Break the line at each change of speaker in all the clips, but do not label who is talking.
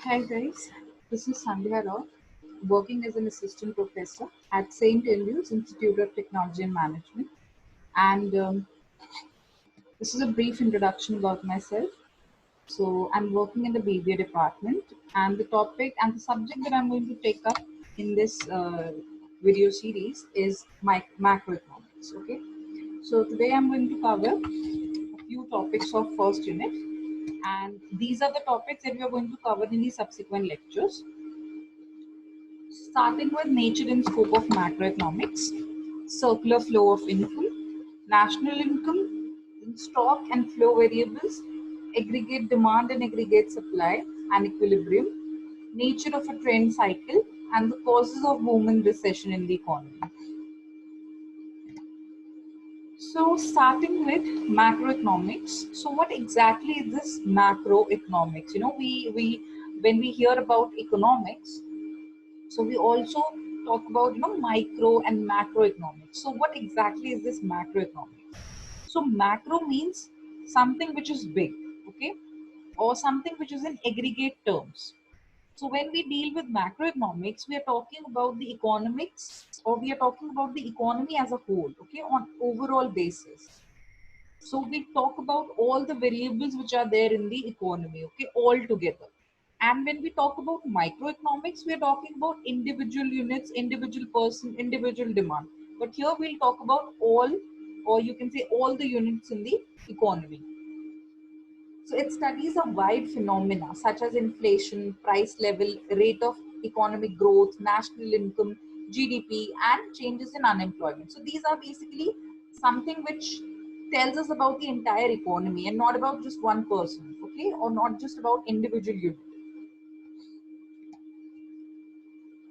Hi guys, this is Sandhya Rao, working as an assistant professor at St. Andrews Institute of Technology and Management. And this is a brief introduction about myself. So, I'm working in the BBA department, and the topic and the subject that I'm going to take up in this video series is macroeconomics. Okay, so today I'm going to cover a few topics of first unit, and these are the topics that we are going to cover in the subsequent lectures. Starting with nature and scope of macroeconomics, circular flow of income, national income, stock and flow variables, aggregate demand and aggregate supply, and equilibrium, nature of a trend cycle, and the causes of boom and recession in the economy. So, starting with macroeconomics. So, what exactly is this macroeconomics? We when we hear about economics, so we also talk about micro and macroeconomics. So what exactly is this macroeconomics? So macro means something which is big, okay, or something which is in aggregate terms. So when we deal with macroeconomics, we are talking about the economics, or we are talking about the economy as a whole, okay, on overall basis. So we talk about all the variables which are there in the economy, okay, all together. And when we talk about microeconomics, we are talking about individual units, individual person, individual demand. But here we'll talk about all, or you can say all the units in the economy. So it studies a wide phenomena such as inflation, price level, rate of economic growth, national income, GDP, and changes in unemployment. So these are basically something which tells us about the entire economy and not about just one person, okay, or not just about individual unit.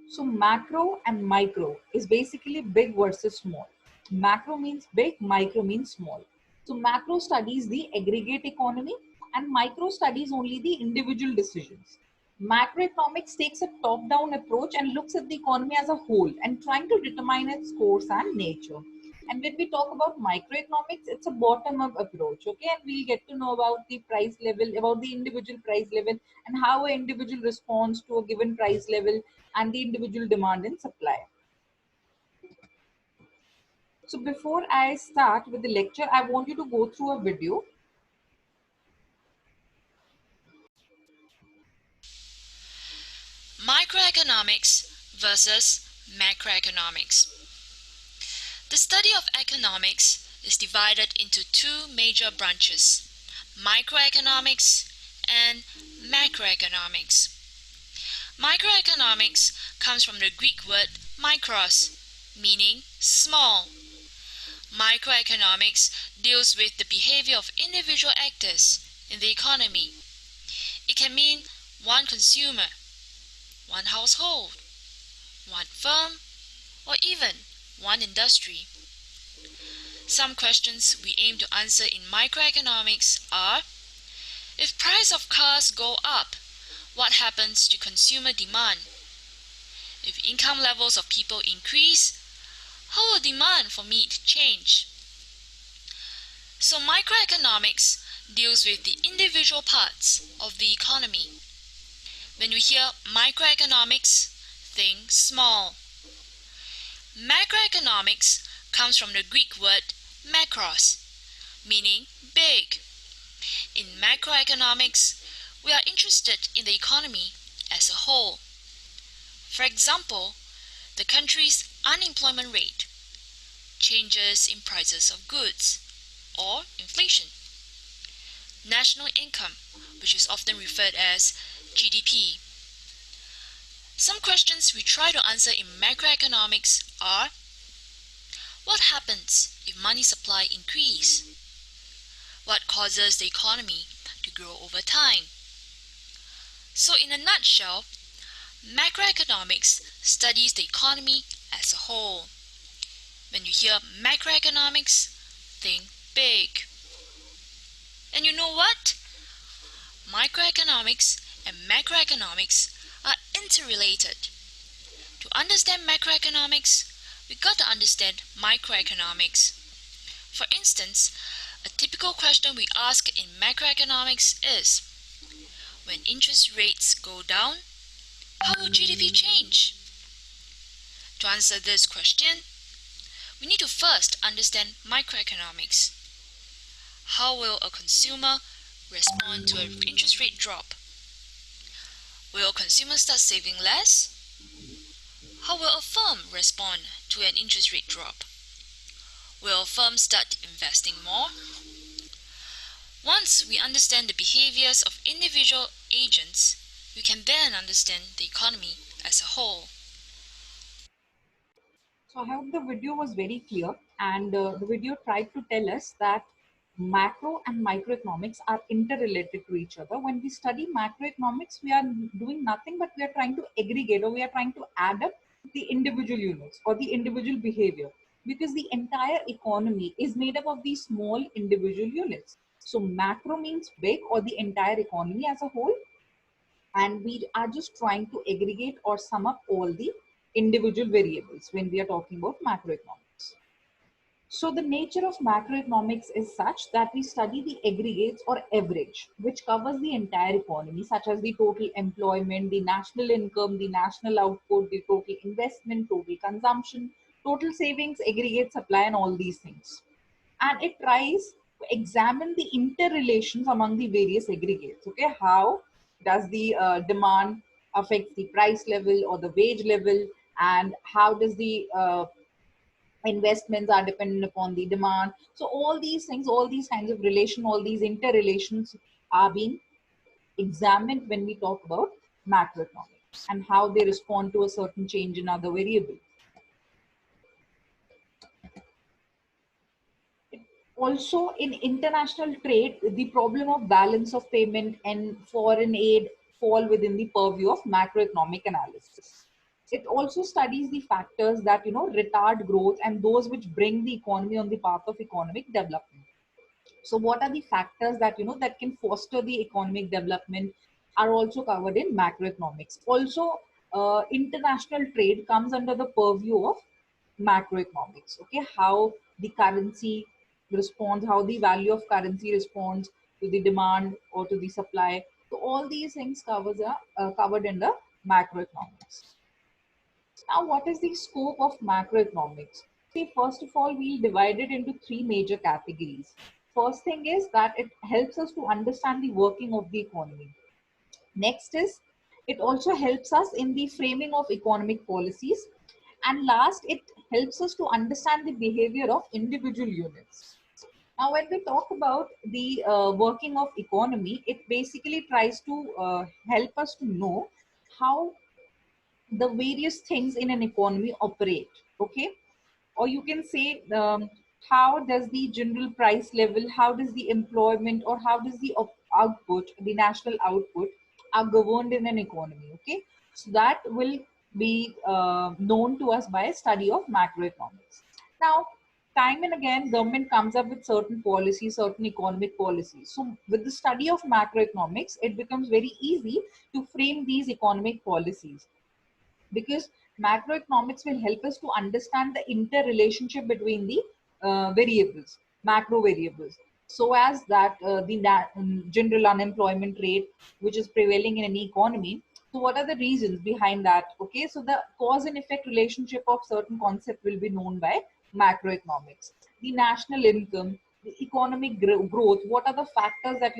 So macro and micro is basically big versus small. Macro means big, micro means small. So macro studies the aggregate economy and micro studies only the individual decisions. Macroeconomics takes a top-down approach and looks at the economy as a whole and trying to determine its course and nature. And when we talk about microeconomics, it's a bottom-up approach, okay? And we'll get to know about the price level, about the individual price level, and how an individual responds to a given price level and the individual demand and supply. So before I start with the lecture, I want you to go through a video.
Microeconomics versus macroeconomics. The study of economics is divided into two major branches, microeconomics and macroeconomics. Microeconomics comes from the Greek word mikros, meaning small. Microeconomics deals with the behavior of individual actors in the economy. It can mean one consumer, one household, one firm, or even one industry. Some questions we aim to answer in microeconomics are: if price of cars go up, what happens to consumer demand? If income levels of people increase, how will demand for meat change? So microeconomics deals with the individual parts of the economy. When you hear microeconomics, think small. Macroeconomics comes from the Greek word makros, meaning big. In macroeconomics, we are interested in the economy as a whole. For example, the country's unemployment rate, changes in prices of goods, or inflation. National income, which is often referred as GDP. Some questions we try to answer in macroeconomics are: what happens if money supply increase? What causes the economy to grow over time? So in a nutshell, macroeconomics studies the economy as a whole. When you hear macroeconomics, think big. And you know what? Microeconomics and macroeconomics are interrelated. To understand macroeconomics, we got to understand microeconomics. For instance, a typical question we ask in macroeconomics is: When interest rates go down, how will GDP change? To answer this question, we need to first understand microeconomics. How will a consumer respond to an interest rate drop? Will consumers start saving less? How will a firm respond to an interest rate drop? Will firms start investing more? Once we understand the behaviors of individual agents, we can then understand the economy as a whole.
So I hope the video was very clear, and the video tried to tell us that macro and microeconomics are interrelated to each other. When we study macroeconomics, we are doing nothing but we are trying to aggregate, or we are trying to add up the individual units or the individual behavior, because the entire economy is made up of these small individual units. So macro means big, or the entire economy as a whole, and we are just trying to aggregate or sum up all the individual variables when we are talking about macroeconomics. So the nature of macroeconomics is such that we study the aggregates or average, which covers the entire economy, such as the total employment, the national income, the national output, the total investment, total consumption, total savings, aggregate supply, and all these things. And it tries to examine the interrelations among the various aggregates. Okay, how does the demand affect the price level or the wage level, and how does the investments are dependent upon the demand. So all these things, all these kinds of relation, all these interrelations are being examined when we talk about macroeconomics and how they respond to a certain change in other variables. Also, in international trade, the problem of balance of payment and foreign aid fall within the purview of macroeconomic analysis. It also studies the factors that retard growth and those which bring the economy on the path of economic development. So what are the factors that that can foster the economic development are also covered in macroeconomics. Also, international trade comes under the purview of macroeconomics. Okay, how the currency responds, how the value of currency responds to the demand or to the supply. So all these things are covered under macroeconomics. Now, what is the scope of macroeconomics? See, first of all, we'll divide it into three major categories. First thing is that it helps us to understand the working of the economy. Next is it also helps us in the framing of economic policies. And last, it helps us to understand the behavior of individual units. Now, when we talk about the working of economy, it basically tries to help us to know how the various things in an economy operate. Okay, or you can say, how does the general price level, how does the employment, or how does the output, the national output, are governed in an economy. Okay, so that will be known to us by a study of macroeconomics. Now, time and again government comes up with certain policies, certain economic policies. So with the study of macroeconomics, it becomes very easy to frame these economic policies, because macroeconomics will help us to understand the interrelationship between the variables, macro variables, so as that general unemployment rate which is prevailing in any economy. So what are the reasons behind that? Okay, so the cause and effect relationship of certain concept will be known by macroeconomics. The national income, the economic growth, what are the factors that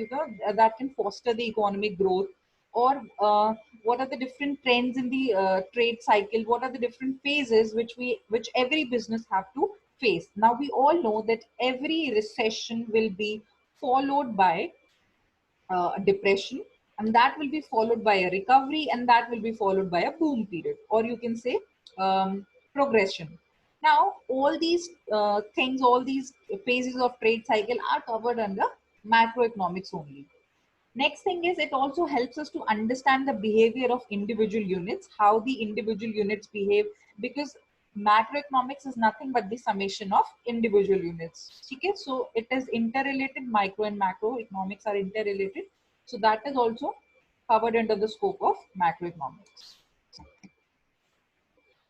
that can foster the economic growth, or what are the different trends in the trade cycle, what are the different phases which every business have to face. Now we all know that every recession will be followed by a depression, and that will be followed by a recovery, and that will be followed by a boom period, or you can say progression. Now all these things, all these phases of trade cycle are covered under macroeconomics only. Next thing is it also helps us to understand the behavior of individual units, how the individual units behave, because macroeconomics is nothing but the summation of individual units. Okay, so it is interrelated. Micro and macroeconomics are interrelated. So that is also covered under the scope of macroeconomics.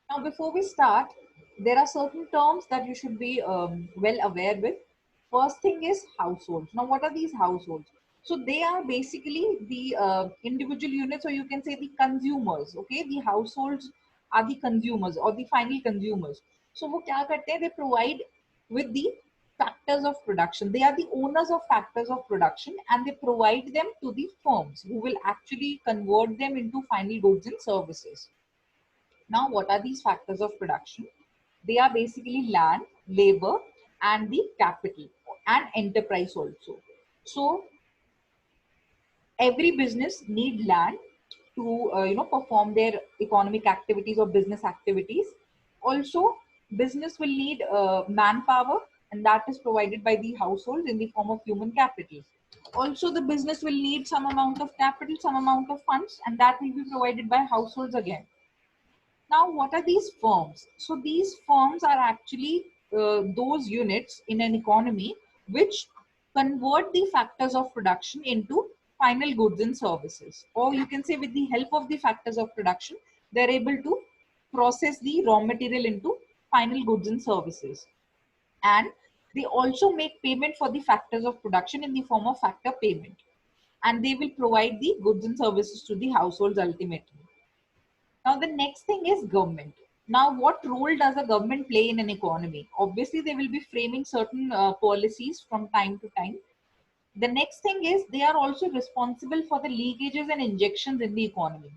Now, before we start, there are certain terms that you should be well aware with. First thing is households. Now, what are these households? So they are basically the individual units, or you can say the consumers. Okay, the households are the consumers or the final consumers. So वो क्या करते हैं? They provide with the factors of production. They are the owners of factors of production, and they provide them to the firms who will actually convert them into final goods and services. Now, what are these factors of production? They are basically land, labor, and the capital and enterprise also. So every business need land to perform their economic activities or business activities. Also, business will need manpower, and that is provided by the households in the form of human capital. Also, the business will need some amount of capital, some amount of funds, and that will be provided by households again. Now, what are these firms? So these firms are actually those units in an economy which convert the factors of production into final goods and services. Or you can say with the help of the factors of production, they're able to process the raw material into final goods and services. And they also make payment for the factors of production in the form of factor payment. And they will provide the goods and services to the households ultimately. Now, the next thing is government. Now, what role does a government play in an economy? Obviously, they will be framing certain policies from time to time. The next thing is they are also responsible for the leakages and injections in the economy.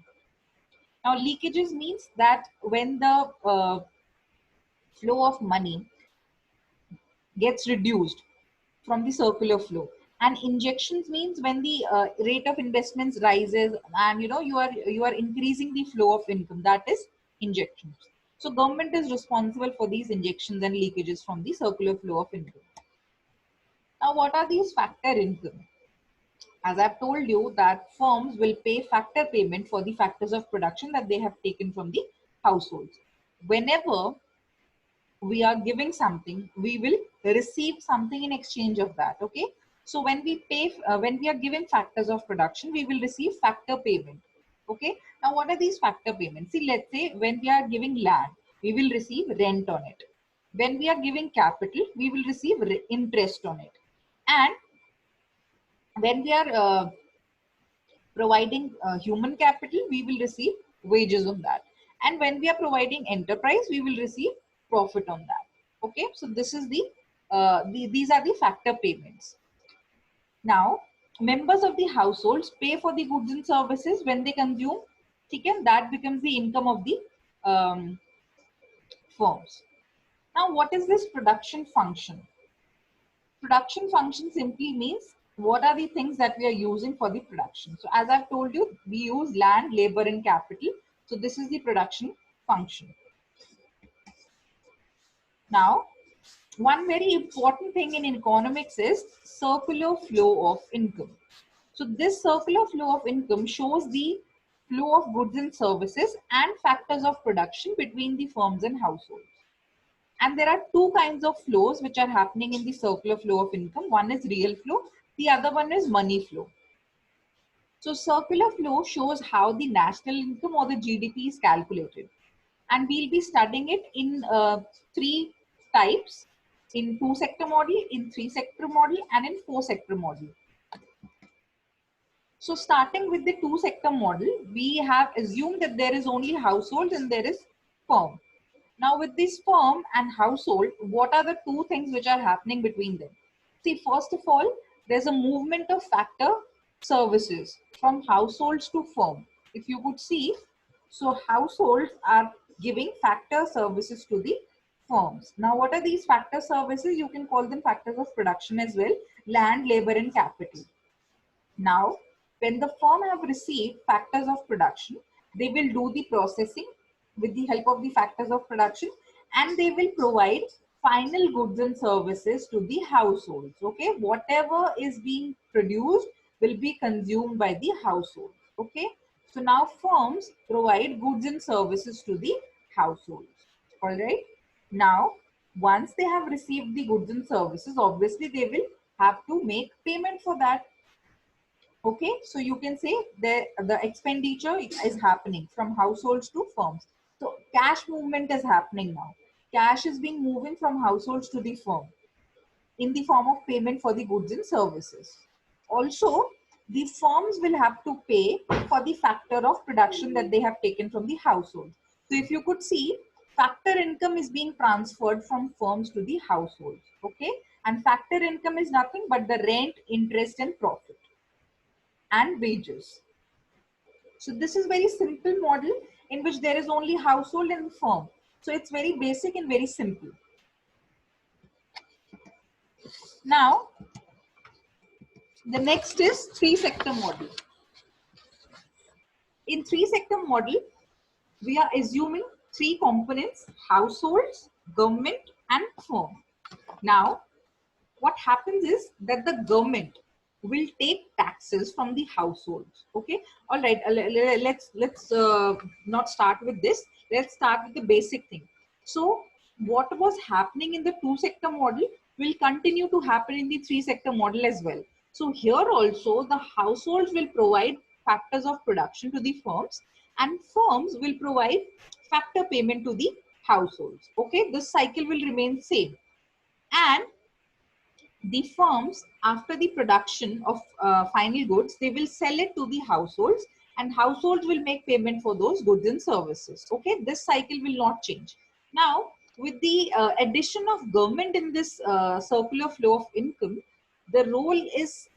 Now, leakages means that when the flow of money gets reduced from the circular flow, and injections means when the rate of investments rises, and you are increasing the flow of income, that is injections. So government is responsible for these injections and leakages from the circular flow of income. Now, what are these factor income? As I've told you that firms will pay factor payment for the factors of production that they have taken from the households. Whenever we are giving something, we will receive something in exchange of that. Okay, so when we pay, when we are giving factors of production, we will receive factor payment. Okay, now what are these factor payments? See, let's say when we are giving land, we will receive rent on it. When we are giving capital, we will receive interest on it. And when we are providing human capital, we will receive wages on that. And when we are providing enterprise, we will receive profit on that. Okay, so this is these are the factor payments. Now, members of the households pay for the goods and services when they consume. Okay, that becomes the income of the firms. Now, what is this production function? Production function simply means what are the things that we are using for the production. So as I've told you, we use land, labor, and capital. So this is the production function. Now, one very important thing in economics is circular flow of income. So this circular flow of income shows the flow of goods and services and factors of production between the firms and households. And there are two kinds of flows which are happening in the circular flow of income. One is real flow, the other one is money flow. So circular flow shows how the national income or the GDP is calculated. And we'll be studying it in three types: in two sector model, in three sector model, and in four sector model. So starting with the two sector model, we have assumed that there is only household and there is firm. Now with this firm and household, what are the two things which are happening between them? See, first of all, there's a movement of factor services from households to firm. If you could see, so households are giving factor services to the firms. Now what are these factor services? You can call them factors of production as well: land, labor, and capital. Now, when the firm have received factors of production, they will do the processing with the help of the factors of production, and they will provide final goods and services to the households. Okay, whatever is being produced will be consumed by the household. Okay, so now firms provide goods and services to the households. All right, now once they have received the goods and services, obviously they will have to make payment for that. Okay, so you can say the expenditure is happening from households to firms. So cash movement is happening now. Cash is being moving from households to the firm in the form of payment for the goods and services. Also, the firms will have to pay for the factor of production that they have taken from the household. So if you could see, factor income is being transferred from firms to the households. Okay, and factor income is nothing but the rent, interest, and profit and wages. So this is very simple model in which there is only household and firm. So it's very basic and very simple. Now, the next is three sector model. In three sector model, we are assuming three components: households, government, and firm. Now, what happens is that the government will take taxes from the households. Okay, all right. Let's not start with this. Let's start with the basic thing. So, what was happening in the two sector model will continue to happen in the three sector model as well. So here also the households will provide factors of production to the firms, and firms will provide factor payment to the households. Okay, this cycle will remain same, and the firms, after the production of final goods, they will sell it to the households, and households will make payment for those goods and services. Okay, this cycle will not change. Now, with the addition of government in this circular flow of income, the role is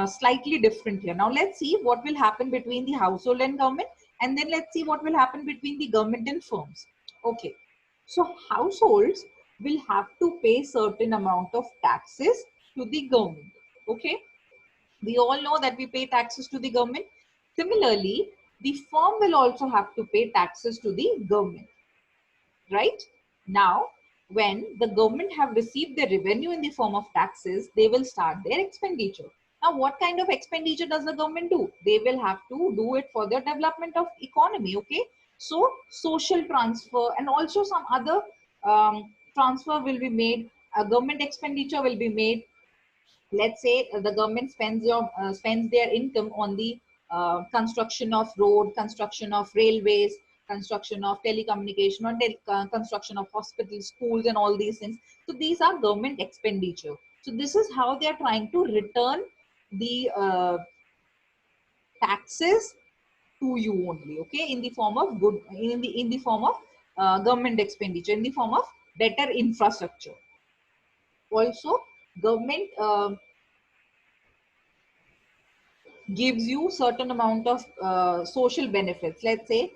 slightly different here. Now let's see what will happen between the household and government, and then let's see what will happen between the government and firms. Okay, so households will have to pay certain amount of taxes to the government. Okay, we all know that we pay taxes to the government. Similarly, the firm will also have to pay taxes to the government, right? Now, when the government have received the revenue in the form of taxes, they will start their expenditure. Now, what kind of expenditure does the government do? They will have to do it for the development of economy. Okay, so social transfer and also some other transfer will be made. A government expenditure will be made. Let's say the government spends their income on the construction of road, construction of railways, construction of telecommunication, or construction of hospitals, schools, and all these things. So these are government expenditure. So this is how they are trying to return the taxes to you only. Okay, in the form of good, in the form of government expenditure, in the form of better infrastructure. Also, government gives you certain amount of social benefits. Let's say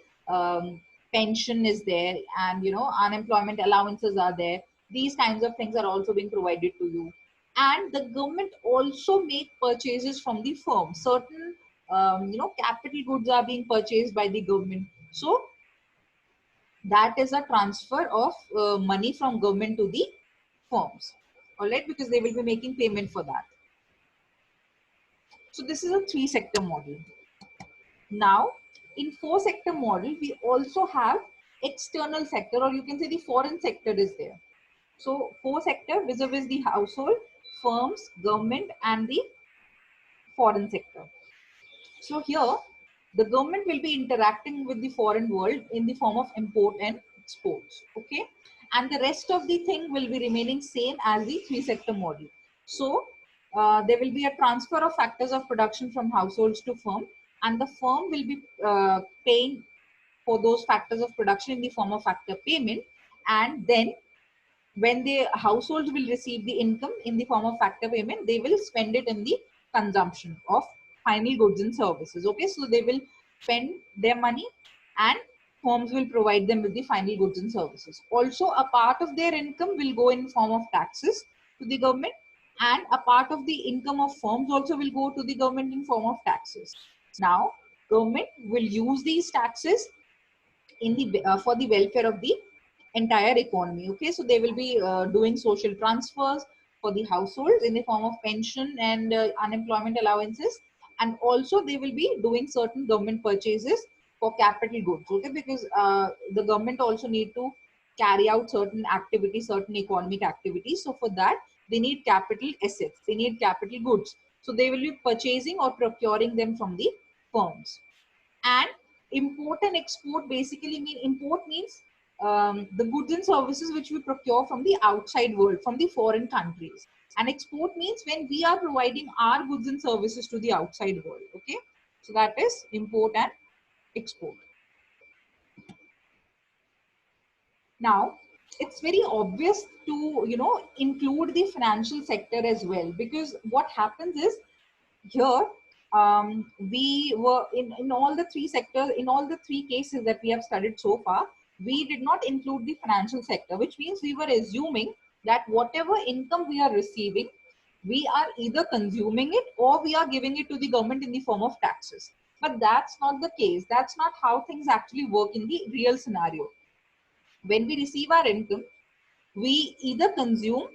pension is there, and unemployment allowances are there. These kinds of things are also being provided to you, and the government also make purchases from the firm. Certain capital goods are being purchased by the government. So that is a transfer of money from government to the firms. All right, because they will be making payment for that. So this is a three sector model. Now, in four sector model, we also have external sector, or you can say the foreign sector is there. So four sector vis-a-vis the household, firms, government, and the foreign sector. So here, the government will be interacting with the foreign world in the form of import and exports. Okay, and the rest of the thing will be remaining same as the three sector model. So there will be a transfer of factors of production from households to firm, and the firm will be paying for those factors of production in the form of factor payment, and then when the households will receive the income in the form of factor payment, they will spend it in the consumption of final goods and services. Okay, so they will spend their money, and firms will provide them with the final goods and services. Also, a part of their income will go in form of taxes to the government, and a part of the income of firms also will go to the government in form of taxes. Now, government will use these taxes in the for the welfare of the entire economy. Okay, so they will be doing social transfers for the households in the form of pension and unemployment allowances, and also they will be doing certain government purchases for capital goods. Okay, because the government also need to carry out certain activities, certain economic activities. So for that, they need capital assets, they need capital goods, so they will be purchasing or procuring them from the firms. And import and export basically mean, import means the goods and services which we procure from the outside world, from the foreign countries. And export means when we are providing our goods and services to the outside world. Okay, so that is import and export. Now, it's very obvious to, you know, include the financial sector as well, because what happens is here, we were in all the three sectors, in all the three cases that we have studied so far, we did not include the financial sector, which means we were assuming that whatever income we are receiving, we are either consuming it or we are giving it to the government in the form of taxes. But that's not the case. That's not how things actually work in the real scenario. When we receive our income, we either consume,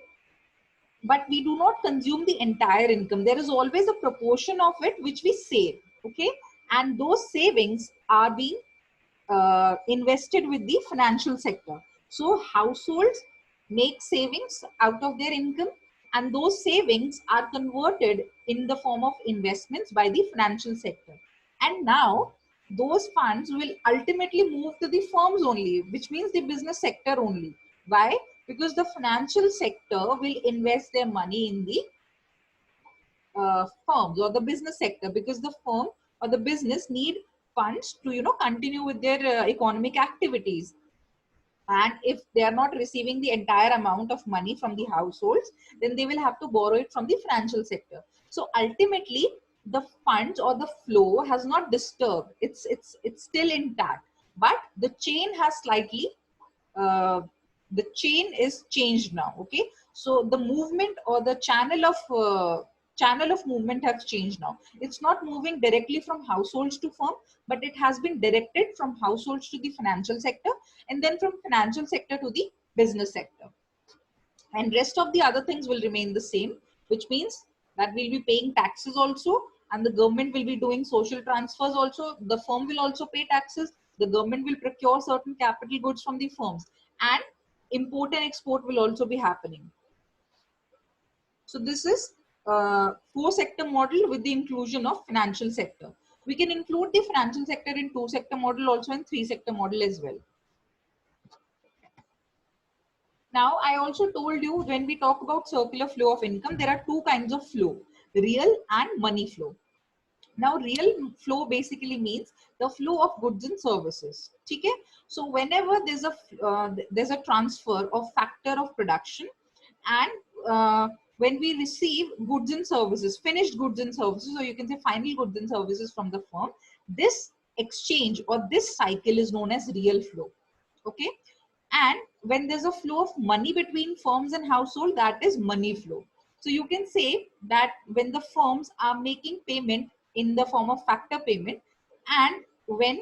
but we do not consume the entire income. There is always a proportion of it which we save. Okay, and those savings are being invested with the financial sector. So households make savings out of their income, and those savings are converted in the form of investments by the financial sector. And now those funds will ultimately move to the firms only, which means the business sector only. Why? Because the financial sector will invest their money in the firms or the business sector, because the firm or the business need funds to, you know, continue with their economic activities. And if they are not receiving the entire amount of money from the households, then they will have to borrow it from the financial sector. So ultimately the funds or the flow has not disturbed, it's still intact, but the chain has slightly uh, the chain is changed now. Okay, so the movement or the channel of movement has changed now. It's not moving directly from households to firm, but it has been directed from households to the financial sector, and then from financial sector to the business sector. And rest of the other things will remain the same, which means that we'll be paying taxes also, and the government will be doing social transfers also. The firm will also pay taxes, the government will procure certain capital goods from the firms, and import and export will also be happening. So this is four sector model with the inclusion of financial sector. We can include the financial sector in two sector model also, and three sector model as well. Now, I also told you, when we talk about circular flow of income, there are two kinds of flow, real and money flow. Now, real flow basically means the flow of goods and services. Okay? So whenever there's a transfer of factor of production, and when we receive goods and services, finished goods and services, or you can say final goods and services from the firm, this exchange or this cycle is known as real flow. Okay, and when there's a flow of money between firms and household, that is money flow. So you can say that when the firms are making payment in the form of factor payment, and when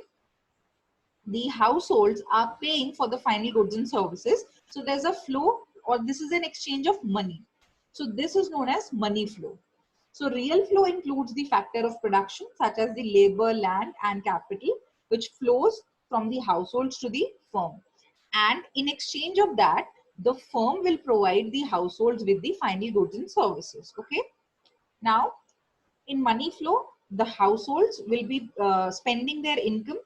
the households are paying for the final goods and services, so there's a flow, or this is an exchange of money. So this is known as money flow. So real flow includes the factor of production such as the labor, land and capital, which flows from the households to the firm. And in exchange of that, the firm will provide the households with the final goods and services. Okay. Now, in money flow, the households will be spending their income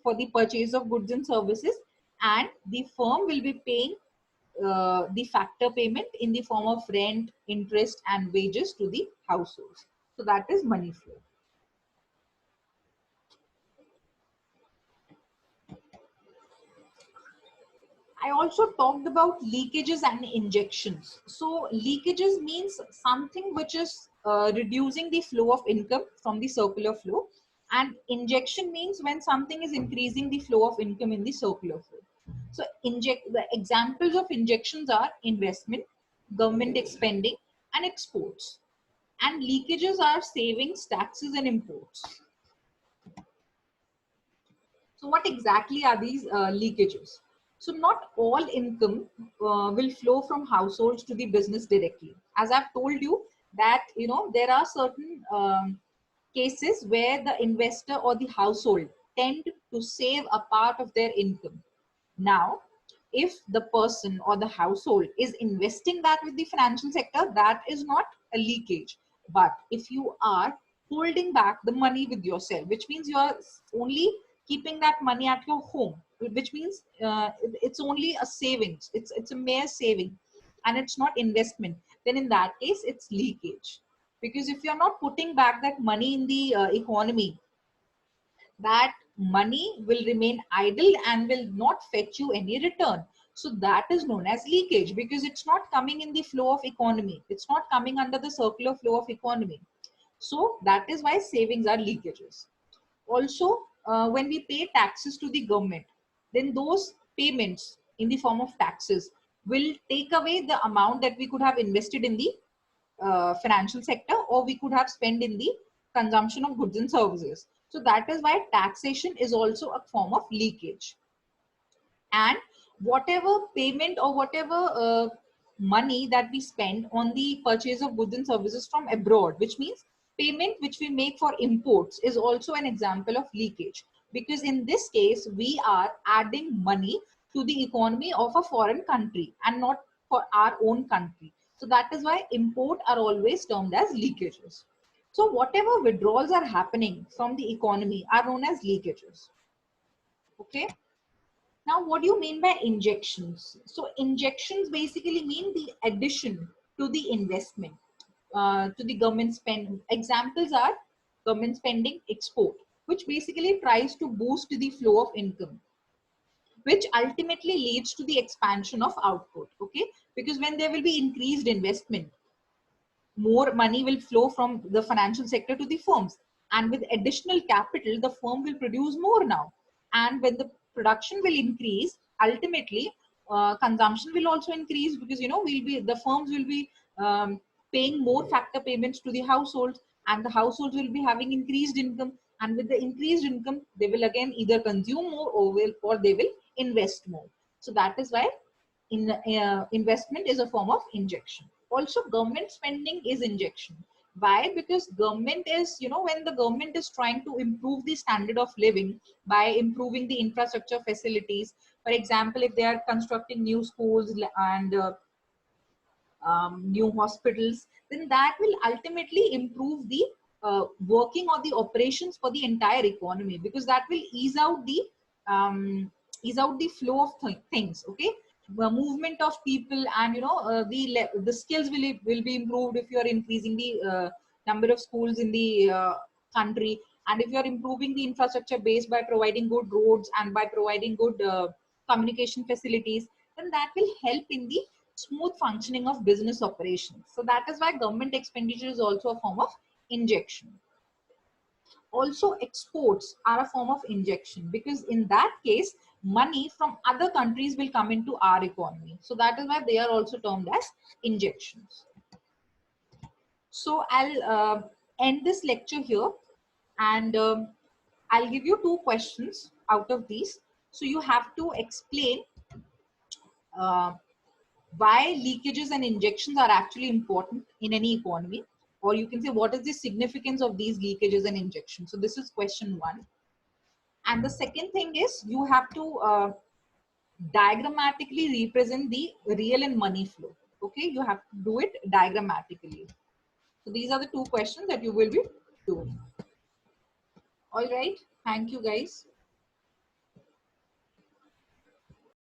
for the purchase of goods and services, and the firm will be paying the factor payment in the form of rent, interest and wages to the households. So that is money flow. I also talked about leakages and injections. So leakages means something which is reducing the flow of income from the circular flow, and injection means when something is increasing the flow of income in the circular flow. So the examples of injections are investment, government expending and exports. And leakages are savings, taxes and imports. So what exactly are these leakages? So not all income will flow from households to the business directly. As I've told you that, you know, there are certain cases where the investor or the household tend to save a part of their income. Now, if the person or the household is investing that with the financial sector, that is not a leakage. But if you are holding back the money with yourself, which means you are only keeping that money at your home, which means it's only a savings, it's a mere saving and it's not investment, then in that case it's leakage. Because if you're not putting back that money in the economy, that money will remain idle and will not fetch you any return. So that is known as leakage, because it's not coming in the flow of economy. It's not coming under the circular flow of economy. So that is why savings are leakages. Also, when we pay taxes to the government, then those payments in the form of taxes will take away the amount that we could have invested in the financial sector, or we could have spent in the consumption of goods and services. So that is why taxation is also a form of leakage. And whatever payment or whatever money that we spend on the purchase of goods and services from abroad, which means payment which we make for imports, is also an example of leakage, because in this case we are adding money to the economy of a foreign country and not for our own country. So that is why import are always termed as leakages. So whatever withdrawals are happening from the economy are known as leakages. Okay. Now, what do you mean by injections? So injections basically mean the addition to the investment, to the government spend. Examples are government spending, export, which basically tries to boost the flow of income, which ultimately leads to the expansion of output. Okay, because when there will be increased investment, more money will flow from the financial sector to the firms, and with additional capital the firm will produce more now, and when the production will increase, ultimately consumption will also increase, because the firms will be paying more factor payments to the households, and the households will be having increased income, and with the increased income they will again either consume more, or they will invest more. So that is why investment is a form of injection. Also, government spending is injection. Why? Because government is, when the government is trying to improve the standard of living by improving the infrastructure facilities. For example, if they are constructing new schools and new hospitals, then that will ultimately improve the working or the operations for the entire economy, because that will um, ease out the flow of things. Okay, the movement of people, and the skills will be improved if you are increasing the number of schools in the country, and if you are improving the infrastructure base by providing good roads and by providing good communication facilities, then that will help in the smooth functioning of business operations. So that is why government expenditure is also a form of injection. Also, exports are a form of injection, because in that case money from other countries will come into our economy. So that is why they are also termed as injections. So I'll end this lecture here, and I'll give you two questions out of these. So you have to explain uh, why leakages and injections are actually important in any economy, or you can say what is the significance of these leakages and injections. So this is question one. And the second thing is you have to diagrammatically represent the real and money flow. Okay, you have to do it diagrammatically. So these are the two questions that you will be doing. All right, thank you guys.